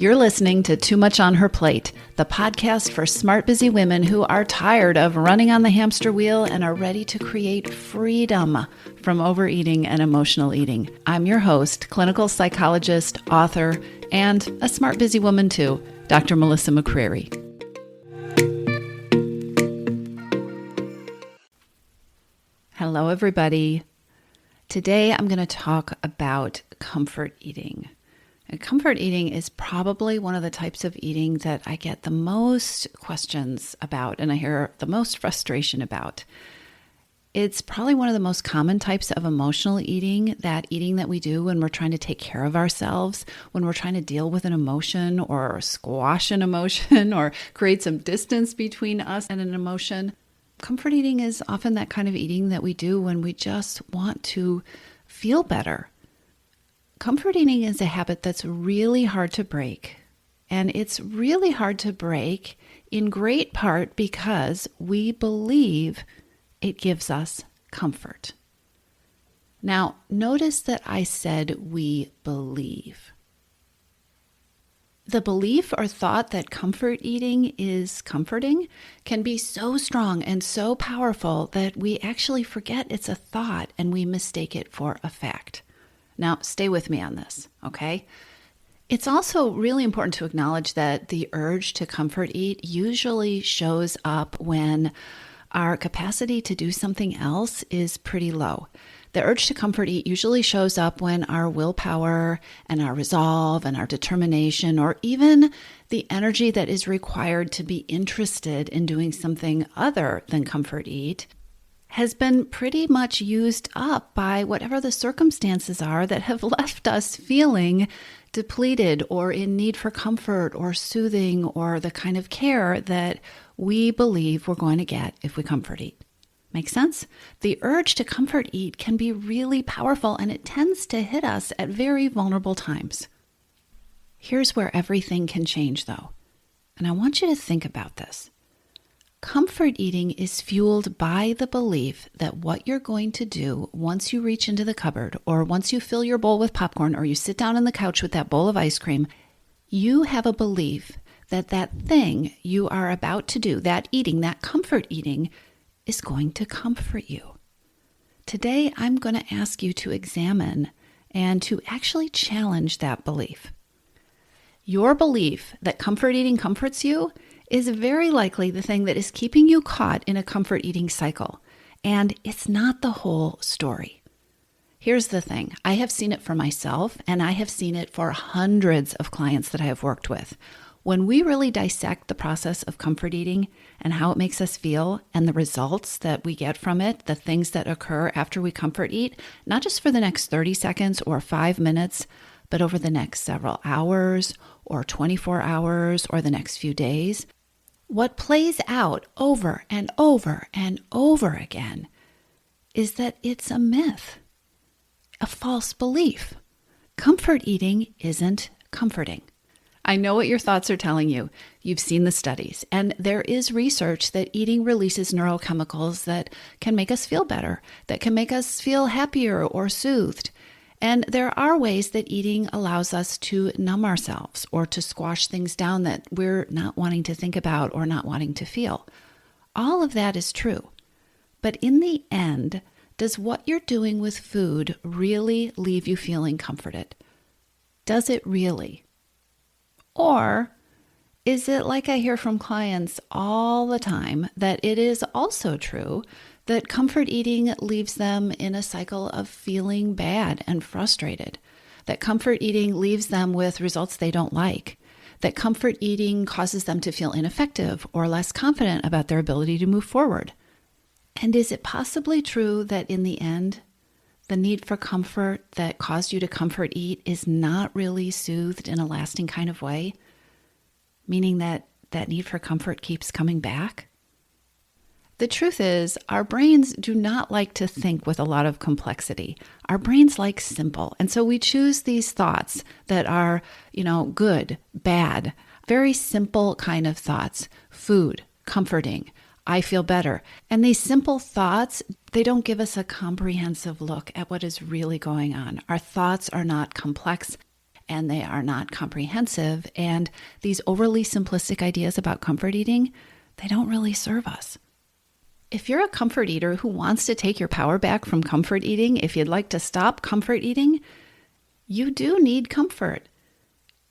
You're listening to Too Much on Her Plate, the podcast for smart, busy women who are tired of running on the hamster wheel and are ready to create freedom from overeating and emotional eating. I'm your host, clinical psychologist, author, and a smart, busy woman too, Dr. Melissa McCreary. Hello, everybody. Today, I'm going to talk about comfort eating. And comfort eating is probably one of the types of eating that I get the most questions about and I hear the most frustration about. It's probably one of the most common types of emotional eating that we do when we're trying to take care of ourselves, when we're trying to deal with an emotion or squash an emotion or create some distance between us and an emotion. Comfort eating is often that kind of eating that we do when we just want to feel better. Comfort eating is a habit that's really hard to break. And it's really hard to break in great part because we believe it gives us comfort. Now, notice that I said we believe. The belief or thought that comfort eating is comforting can be so strong and so powerful that we actually forget it's a thought and we mistake it for a fact. Now, stay with me on this, okay? It's also really important to acknowledge that the urge to comfort eat usually shows up when our capacity to do something else is pretty low. The urge to comfort eat usually shows up when our willpower and our resolve and our determination, or even the energy that is required to be interested in doing something other than comfort eat, has been pretty much used up by whatever the circumstances are that have left us feeling depleted or in need for comfort or soothing or the kind of care that we believe we're going to get if we comfort eat. Make sense? The urge to comfort eat can be really powerful and it tends to hit us at very vulnerable times. Here's where everything can change though, and I want you to think about this. Comfort eating is fueled by the belief that what you're going to do once you reach into the cupboard or once you fill your bowl with popcorn or you sit down on the couch with that bowl of ice cream, you have a belief that that thing you are about to do, that eating, that comfort eating, is going to comfort you. Today, I'm going to ask you to examine and to actually challenge that belief. Your belief that comfort eating comforts you is very likely the thing that is keeping you caught in a comfort eating cycle. And it's not the whole story. Here's the thing. I have seen it for myself, and I have seen it for hundreds of clients that I have worked with. When we really dissect the process of comfort eating and how it makes us feel and the results that we get from it, the things that occur after we comfort eat, not just for the next 30 seconds or 5 minutes, but over the next several hours or 24 hours or the next few days, what plays out over and over and over again is that it's a myth, a false belief. Comfort eating isn't comforting. I know what your thoughts are telling you. You've seen the studies, and there is research that eating releases neurochemicals that can make us feel better, that can make us feel happier or soothed. And there are ways that eating allows us to numb ourselves or to squash things down that we're not wanting to think about or not wanting to feel. All of that is true. But in the end, does what you're doing with food really leave you feeling comforted? Does it really? Or is it like I hear from clients all the time that it is also true that comfort eating leaves them in a cycle of feeling bad and frustrated, that comfort eating leaves them with results they don't like, that comfort eating causes them to feel ineffective or less confident about their ability to move forward? And is it possibly true that in the end, the need for comfort that caused you to comfort eat is not really soothed in a lasting kind of way, meaning that that need for comfort keeps coming back? The truth is, our brains do not like to think with a lot of complexity. Our brains like simple. And so we choose these thoughts that are, good, bad, very simple kind of thoughts. Food, comforting, I feel better. And these simple thoughts, they don't give us a comprehensive look at what is really going on. Our thoughts are not complex. and they are not comprehensive. And these overly simplistic ideas about comfort eating, they don't really serve us. If you're a comfort eater who wants to take your power back from comfort eating, if you'd like to stop comfort eating, you do need comfort.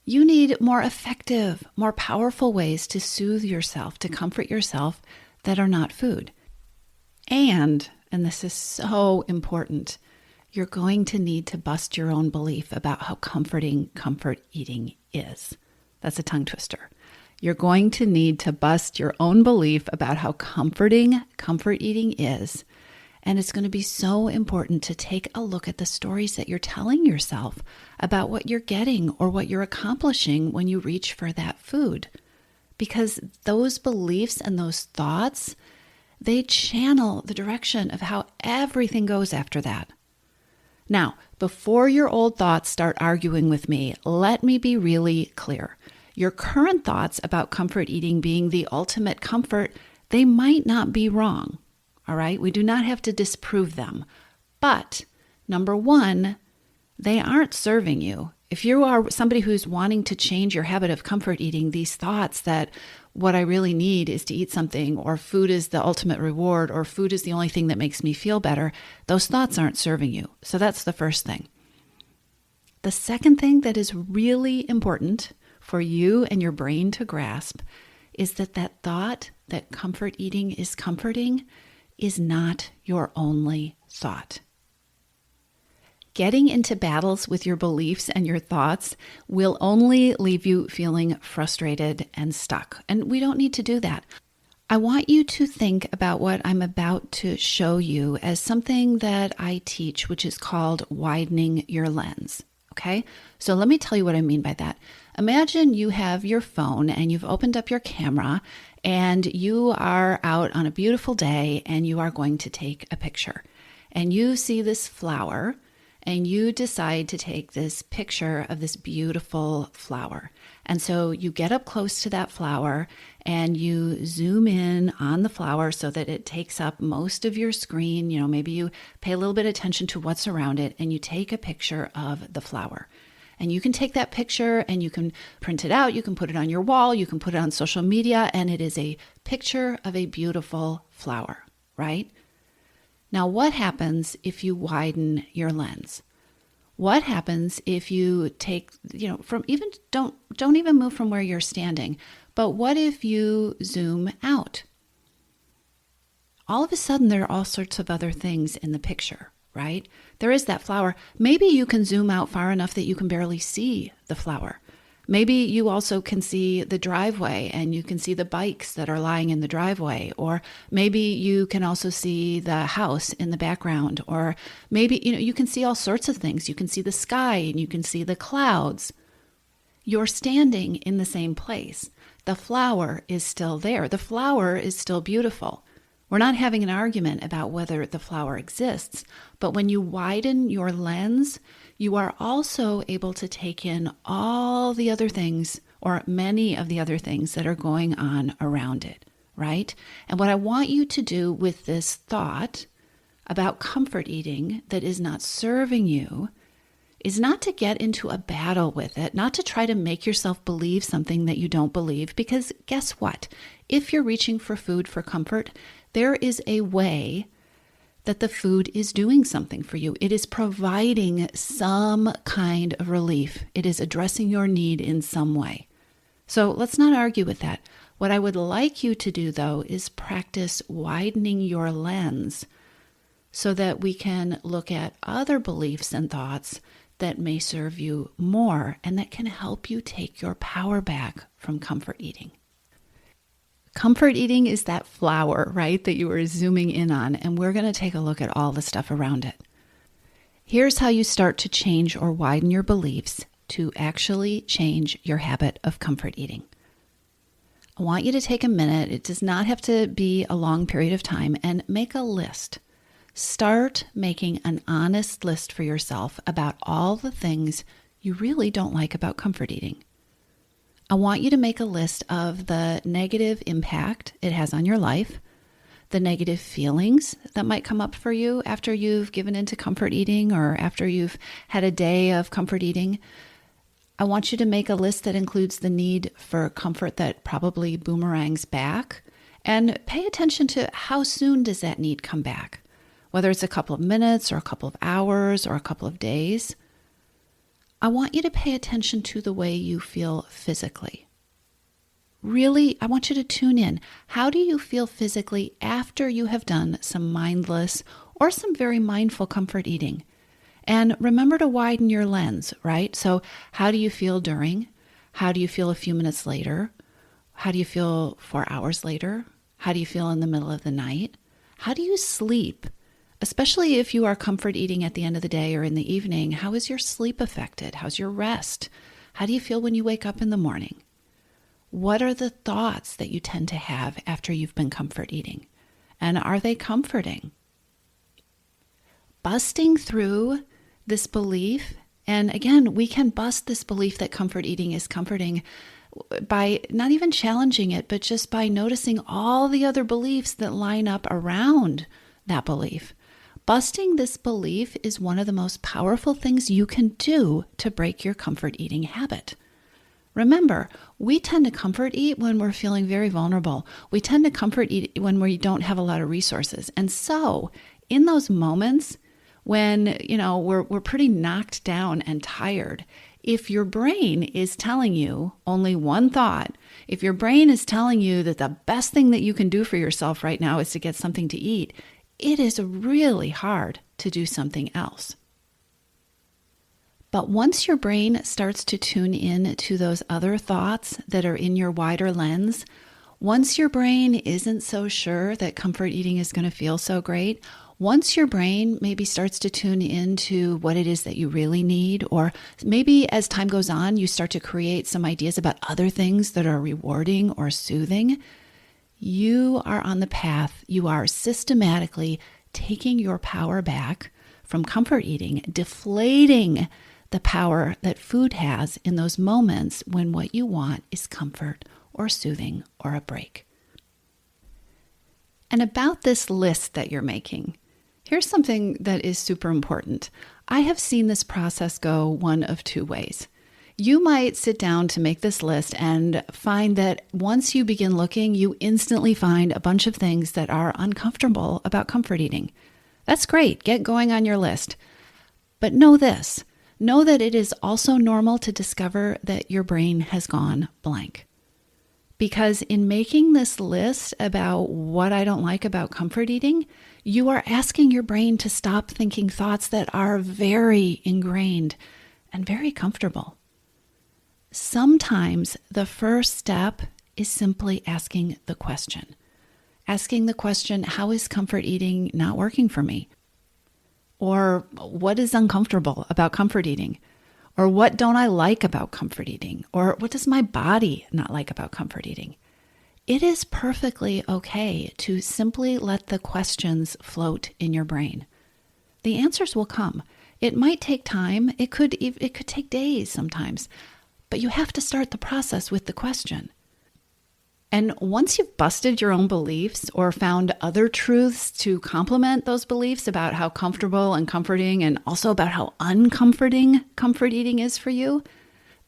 You need more effective, more powerful ways to soothe yourself, to comfort yourself that are not food. And this is so important, you're going to need to bust your own belief about how comforting comfort eating is. That's a tongue twister. You're going to need to bust your own belief about how comforting comfort eating is. And it's going to be so important to take a look at the stories that you're telling yourself about what you're getting or what you're accomplishing when you reach for that food. Because those beliefs and those thoughts, they channel the direction of how everything goes after that. Now, before your old thoughts start arguing with me, let me be really clear. Your current thoughts about comfort eating being the ultimate comfort, they might not be wrong. All right? We do not have to disprove them. But number one, they aren't serving you. If you are somebody who's wanting to change your habit of comfort eating, these thoughts that what I really need is to eat something, or food is the ultimate reward, or food is the only thing that makes me feel better, those thoughts aren't serving you. So that's the first thing. The second thing that is really important for you and your brain to grasp is that thought that comfort eating is comforting is not your only thought. Getting into battles with your beliefs and your thoughts will only leave you feeling frustrated and stuck. And we don't need to do that. I want you to think about what I'm about to show you as something that I teach, which is called widening your lens. Okay? So let me tell you what I mean by that. Imagine you have your phone and you've opened up your camera and you are out on a beautiful day and you are going to take a picture. And you see this flower and you decide to take this picture of this beautiful flower. And so you get up close to that flower and you zoom in on the flower so that it takes up most of your screen. You know, maybe you pay a little bit of attention to what's around it and you take a picture of the flower. And you can take that picture and you can print it out, you can put it on your wall, you can put it on social media, and it is a picture of a beautiful flower, right? Now, what happens if you widen your lens? What happens if you take, from even don't even move from where you're standing, but what if you zoom out? All of a sudden, there are all sorts of other things in the picture, right? There is that flower. Maybe you can zoom out far enough that you can barely see the flower. Maybe you also can see the driveway and you can see the bikes that are lying in the driveway. Or maybe you can also see the house in the background. Or maybe, you can see all sorts of things. You can see the sky and you can see the clouds. You're standing in the same place. The flower is still there. The flower is still beautiful. We're not having an argument about whether the flower exists, but when you widen your lens, you are also able to take in all the other things, or many of the other things that are going on around it, right? And what I want you to do with this thought about comfort eating that is not serving you is not to get into a battle with it, not to try to make yourself believe something that you don't believe, because guess what? If you're reaching for food for comfort, there is a way that the food is doing something for you. It is providing some kind of relief. It is addressing your need in some way. So let's not argue with that. What I would like you to do, though, is practice widening your lens so that we can look at other beliefs and thoughts that may serve you more and that can help you take your power back from comfort eating. Comfort eating is that flower, right, that you were zooming in on, and we're going to take a look at all the stuff around it. Here's how you start to change or widen your beliefs to actually change your habit of comfort eating. I want you to take a minute. It does not have to be a long period of time, and make a list. Start making an honest list for yourself about all the things you really don't like about comfort eating. I want you to make a list of the negative impact it has on your life, the negative feelings that might come up for you after you've given into comfort eating or after you've had a day of comfort eating. I want you to make a list that includes the need for comfort that probably boomerangs back, and pay attention to how soon does that need come back, whether it's a couple of minutes or a couple of hours or a couple of days. I want you to pay attention to the way you feel physically. Really, I want you to tune in. How do you feel physically after you have done some mindless or some very mindful comfort eating? And remember to widen your lens, right? So how do you feel during? How do you feel a few minutes later? How do you feel 4 hours later? How do you feel in the middle of the night? How do you sleep? Especially if you are comfort eating at the end of the day or in the evening, how is your sleep affected? How's your rest? How do you feel when you wake up in the morning? What are the thoughts that you tend to have after you've been comfort eating? And are they comforting? Busting through this belief, and again, we can bust this belief that comfort eating is comforting by not even challenging it, but just by noticing all the other beliefs that line up around that belief. Busting this belief is one of the most powerful things you can do to break your comfort eating habit. Remember, we tend to comfort eat when we're feeling very vulnerable. We tend to comfort eat when we don't have a lot of resources. And so in those moments when, we're pretty knocked down and tired, if your brain is telling you only one thought, if your brain is telling you that the best thing that you can do for yourself right now is to get something to eat, it is really hard to do something else. But once your brain starts to tune in to those other thoughts that are in your wider lens, once your brain isn't so sure that comfort eating is going to feel so great, once your brain maybe starts to tune into what it is that you really need, or maybe as time goes on, you start to create some ideas about other things that are rewarding or soothing, you are on the path. You are systematically taking your power back from comfort eating, deflating the power that food has in those moments when what you want is comfort or soothing or a break. And about this list that you're making, here's something that is super important. I have seen this process go one of two ways. You might sit down to make this list and find that once you begin looking, you instantly find a bunch of things that are uncomfortable about comfort eating. That's great. Get going on your list. But know this. Know that it is also normal to discover that your brain has gone blank. Because in making this list about what I don't like about comfort eating, you are asking your brain to stop thinking thoughts that are very ingrained and very comfortable. Sometimes the first step is simply asking the question. Asking the question, how is comfort eating not working for me? Or what is uncomfortable about comfort eating? Or what don't I like about comfort eating? Or what does my body not like about comfort eating? It is perfectly okay to simply let the questions float in your brain. The answers will come. It might take time. It could take days sometimes. But you have to start the process with the question. And once you've busted your own beliefs or found other truths to complement those beliefs about how comfortable and comforting and also about how uncomforting comfort eating is for you,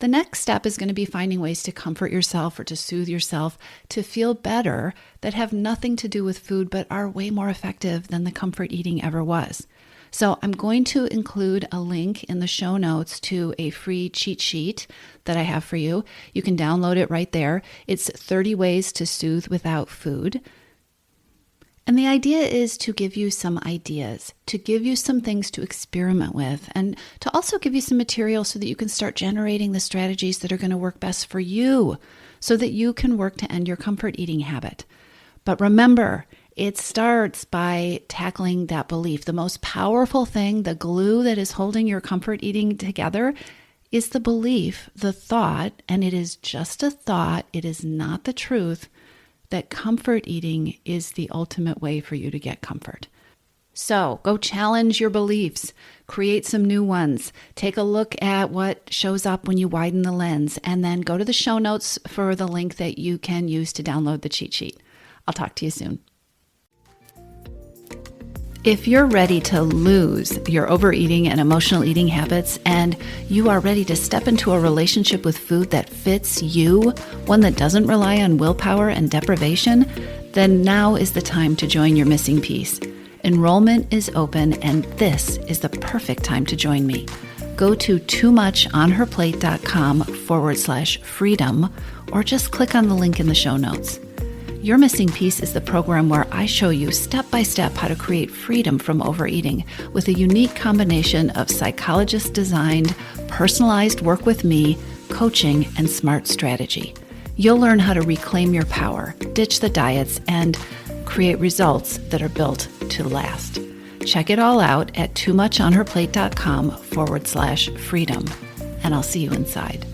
the next step is going to be finding ways to comfort yourself or to soothe yourself to feel better that have nothing to do with food but are way more effective than the comfort eating ever was. So I'm going to include a link in the show notes to a free cheat sheet that I have for you. You can download it right there. It's 30 ways to soothe without food. And the idea is to give you some ideas, to give you some things to experiment with, and to also give you some material so that you can start generating the strategies that are going to work best for you so that you can work to end your comfort eating habit. But remember, it starts by tackling that belief. The most powerful thing, the glue that is holding your comfort eating together, is the belief, the thought, and it is just a thought, it is not the truth, that comfort eating is the ultimate way for you to get comfort. So go challenge your beliefs, create some new ones, take a look at what shows up when you widen the lens, and then go to the show notes for the link that you can use to download the cheat sheet. I'll talk to you soon. If you're ready to lose your overeating and emotional eating habits, and you are ready to step into a relationship with food that fits you, one that doesn't rely on willpower and deprivation, then now is the time to join your missing piece. Enrollment is open, and this is the perfect time to join me. Go to toomuchonherplate.com/freedom, or just click on the link in the show notes. Your Missing Piece is the program where I show you step-by-step how to create freedom from overeating with a unique combination of psychologist-designed, personalized work with me, coaching, and smart strategy. You'll learn how to reclaim your power, ditch the diets, and create results that are built to last. Check it all out at toomuchonherplate.com/freedom, and I'll see you inside.